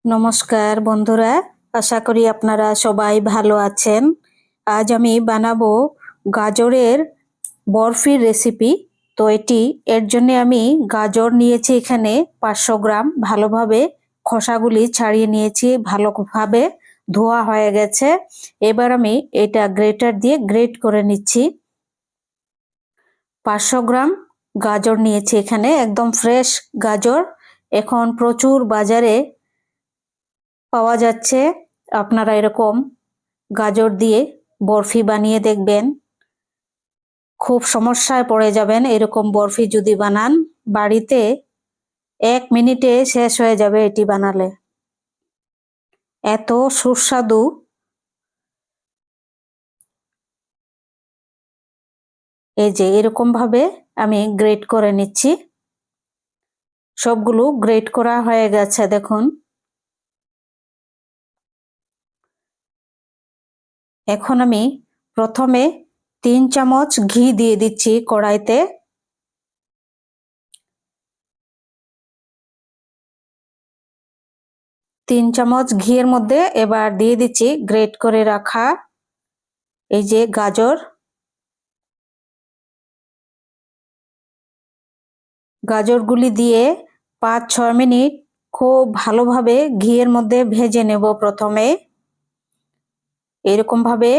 নমস্কার বন্ধুরা, আশা করি আপনারা সবাই ভালো আছেন। আজ আমি বানাবো গাজরের বরফির রেসিপি। তো এর জন্য আমি গাজর নিয়েছি এখানে 500 গ্রাম। ভালোভাবে খোসাগুলি ছাড়িয়ে নিয়েছি, ভালোভাবে ধোয়া হয়ে গেছে। এবার আমি এটা গ্রেটার দিয়ে গ্রেট করে নিচ্ছি। 500 গ্রাম গাজর নিয়েছি এখানে, একদম ফ্রেশ গাজর। এখন প্রচুর বাজারে পাওয়া যাচ্ছে। আপনারা এরকম গাজর দিয়ে বরফি বানিয়ে দেখবেন, খুব সমস্যায় পড়ে যাবেন। এরকম বরফি যদি বানান, বাড়িতে 1 মিনিটে শেষ হয়ে যাবে এটি বানালে, এত সুস্বাদু। এই যে এরকম ভাবে আমি গ্রেট করে নিচ্ছি। সবগুলো গ্রেট করা হয়ে গেছে দেখুন। এখন আমি প্রথমে 3 চামচ ঘি দিয়ে দিচ্ছি কড়াইতে। 3 চামচ ঘিয়ের মধ্যে এবার দিয়ে দিচ্ছি গ্রেট করে রাখা এই যে গাজর। গাজরগুলি দিয়ে 5-6 মিনিট খুব ভালোভাবে ঘিয়ের মধ্যে ভেজে নেব। প্রথমে এরকম ভাবে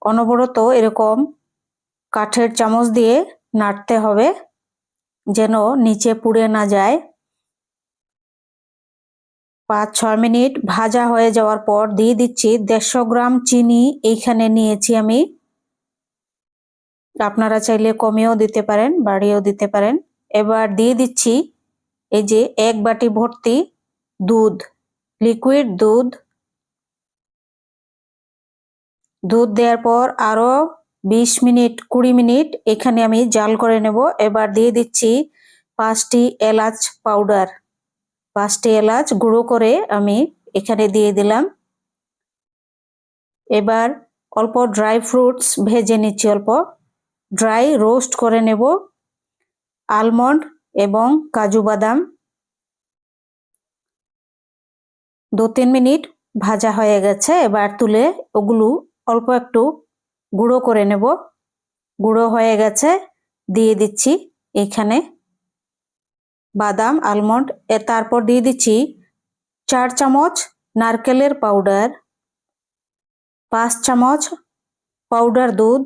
অনবরত এরকম কাঠের চামচ দিয়ে নাড়তে হবে, যেন নিচে পুড়ে না যায়। 5-6 মিনিট ভাজা হয়ে যাওয়ার পর দিয়ে দিচ্ছি 150 গ্রাম চিনি। এইখানে নিয়েছি আমি, আপনারা চাইলে কমিয়েও দিতে পারেন, বাড়িয়েও দিতে পারেন। এবার দিয়ে দিচ্ছি এই যে 1 বাটি ভর্তি দুধ, লিকুইড দুধ। দুধ দেওয়ার পর আরো 20-20 মিনিট এখানে আমি জাল করে নেব। এবার দিয়ে দিচ্ছি 5টি এলাচ পাউডার, 5টি এলাচ গুঁড়ো করে আমি এখানে দিয়ে দিলাম। এবার অল্প ড্রাই ফ্রুটস ভেজে নিচ্ছি, অল্প ড্রাই রোস্ট করে নেব। আলমন্ড এবং কাজু বাদাম 2-3 মিনিট ভাজা হয়ে গেছে। এবার তুলে ওগুলো অল্প একটু গুঁড়ো করে নেব। গুঁড়ো হয়ে গেছে, দিয়ে দিচ্ছি এখানে বাদাম, আলমন্ড। তারপর দিয়ে দিচ্ছি 4 চামচ নারকেলের পাউডার, 5 চামচ পাউডার দুধ।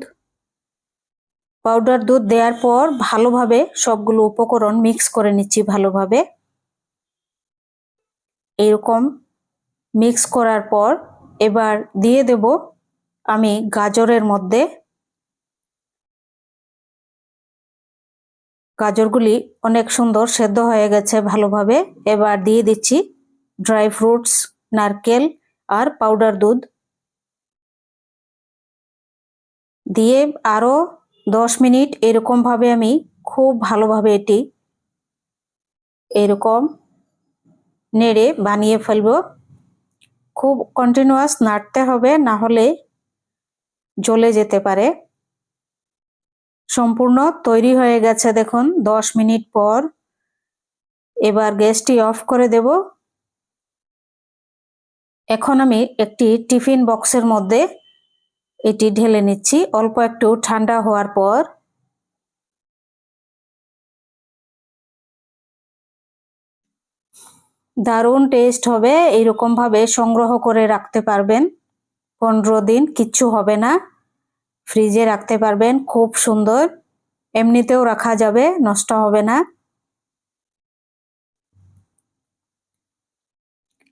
পাউডার দুধ দেওয়ার পর ভালোভাবে সবগুলো উপকরণ মিক্স করে নিচ্ছি ভালোভাবে। এরকম মিক্স করার পর এবার দিয়ে দেব আমি গাজরের মধ্যে। গাজরগুলি অনেক সুন্দর সেদ্ধ হয়ে গেছে ভালোভাবে। এবার দিয়ে দিচ্ছি ড্রাই ফ্রুটস, নারকেল আর পাউডার দুধ দিয়ে আরো 10 মিনিট এরকম ভাবে আমি খুব ভালোভাবে এটি এরকম নেড়ে বানিয়ে ফেলবো। খুব কন্টিনিউয়াস নাড়তে হবে, না হলে জ্বলে যেতে পারে। সম্পূর্ণ তৈরি হয়ে গেছে দেখুন 10 মিনিট পর। এবার গ্যাসটি অফ করে দেব। এখন আমি একটি টিফিন বক্সের মধ্যে এটি ঢেলে নিচ্ছি অল্প একটু ঠান্ডা হওয়ার পর। দারুণ টেস্ট হবে, এইরকম ভাবে সংগ্রহ করে রাখতে পারবেন। 15 দিন কিচ্ছু হবে না, ফ্রিজে রাখতে পারবেন। খুব সুন্দর, এমনিতেও রাখা যাবে, নষ্ট হবে না।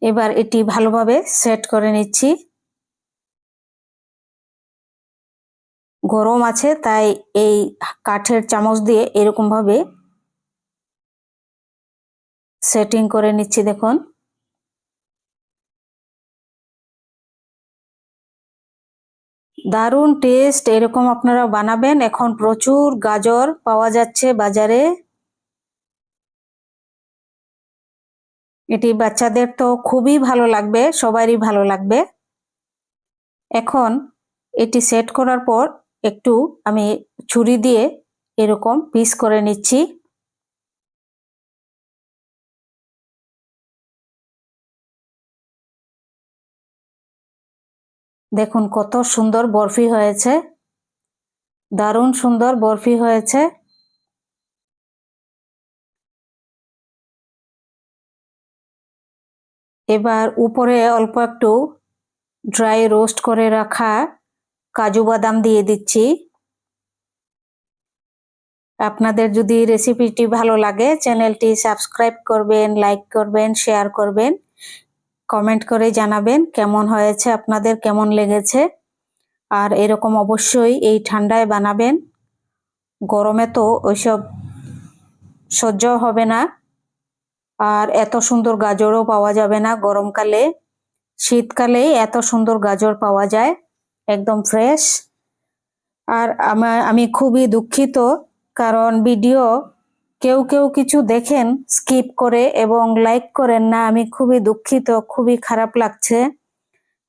এবার এটি ভালোভাবে সেট করে নিচ্ছি। গরম আছে তাই এই কাঠের চামচ দিয়ে এরকম ভাবে সেটিং করে নিচ্ছি দেখুন। দারুণ টেস্ট, এরকম আপনারা বানাবেন। এখন প্রচুর গাজর পাওয়া যাচ্ছে বাজারে। এটি বাচ্চাদের তো খুবই ভালো লাগবে, সবারই ভালো লাগবে। এখন এটি সেট করার পর একটু আমি ছুরি দিয়ে এরকম পিস করে নিচ্ছি। দেখুন কত সুন্দর বরফি হয়েছে, দারুণ সুন্দর বরফি হয়েছে। এবার উপরে অল্প একটু ড্রাই রোস্ট করে রাখা কাজু বাদাম দিয়ে দিচ্ছি। আপনাদের যদি রেসিপিটি ভালো লাগে চ্যানেলটি সাবস্ক্রাইব করবেন, লাইক করবেন, শেয়ার করবেন, কমেন্ট করে জানাবেন কেমন হয়েছে, আপনাদের কেমন লেগেছে। আর এরকম অবশ্যই এই ঠান্ডায় বানাবেন, গরমে তো ওইসব সহ্য হবে না। আর এত সুন্দর গাজরও পাওয়া যাবে না গরমকালে, শীতকালেই এত সুন্দর গাজর পাওয়া যায়, একদম ফ্রেশ। আর আমি খুবই দুঃখিত, কারণ ভিডিও কেউ কেউ কিছু দেখেন স্কিপ করে এবং লাইক করেন না। আমি খুবই দুঃখিত, খুবই খারাপ লাগছে।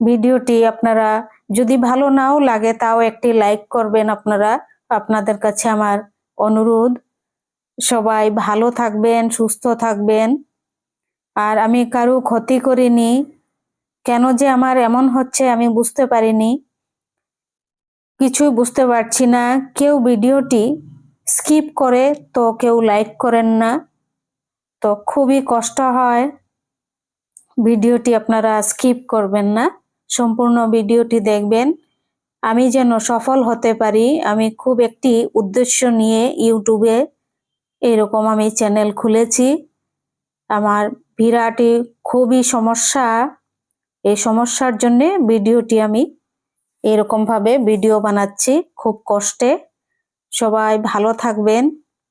ভিডিওটি আপনারা যদি ভালো নাও লাগে তাও একটি লাইক করবেন আপনারা, আপনাদের কাছে আমার অনুরোধ। সবাই ভালো থাকবেন, সুস্থ থাকবেন। আর আমি কারো ক্ষতি করিনি, কেন যে আমার এমন হচ্ছে আমি বুঝতে পারিনি, কিছুই বুঝতে পারছি না। কেউ ভিডিওটি স্কিপ করে তো কেউ লাইক করেন না, তো খুবই কষ্ট হয়। ভিডিওটি আপনারা স্কিপ করবেন না, সম্পূর্ণ ভিডিওটি দেখবেন, আমি যেন সফল হতে পারি। আমি খুব একটি উদ্দেশ্য নিয়ে ইউটিউবে এরকম আমি চ্যানেল খুলেছি। আমার বিরাটই খুবই সমস্যা, এই সমস্যার জন্য ভিডিওটি আমি এরকম ভাবে ভিডিও বানাচ্ছি খুব কষ্টে। সবাই ভালো থাকবেন।